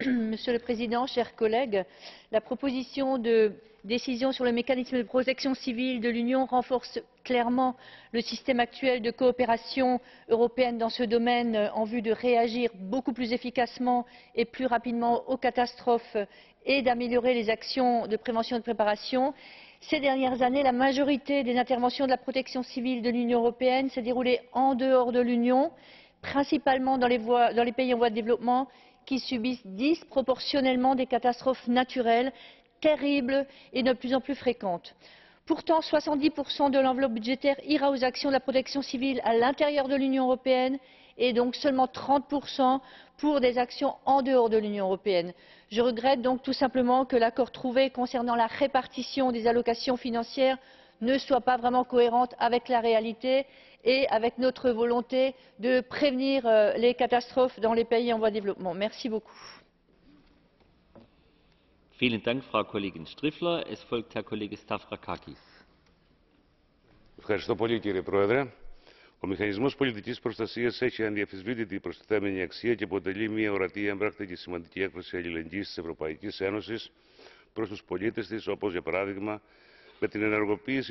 Monsieur le Président, chers collègues. La proposition de décision sur le mécanisme de protection civile de l'Union renforce clairement le système actuel de coopération européenne dans ce domaine en vue de réagir beaucoup plus efficacement et plus rapidement aux catastrophes et d'améliorer les actions de prévention et de préparation. Ces dernières années, la majorité des interventions de la protection civile de l'Union européenne s'est déroulée en dehors de l'Union, principalement dans les pays en voie de développement, qui subissent disproportionnellement des catastrophes naturelles terribles et de plus en plus fréquentes. Pourtant, 70% de l'enveloppe budgétaire ira aux actions de la protection civile à l'intérieur de l'Union européenne et donc seulement 30% pour des actions en dehors de l'Union européenne. Je regrette donc tout simplement que l'accord trouvé concernant la répartition des allocations financières ne soit pas vraiment cohérent avec la réalité et avec notre volonté de prévenir les catastrophes dans les pays en voie de développement. Merci beaucoup. Vielen Dank, Frau Kollegin Striffler. Es folgt Herr Kollege Stavrakakis. Ευχαριστώ πολύ, κύριε Πρόεδρε. Ο Μηχανισμός Πολιτικής Προστασίας έχει ανδιαμφισβήτητη προστιθέμενη αξία και αποτελεί μια ορατή, έμπρακτη και σημαντική έκφραση αλληλεγγύης της Ευρωπαϊκής Ένωσης προς τους πολίτες της, όπως για παράδειγμα με την ενεργοποίηση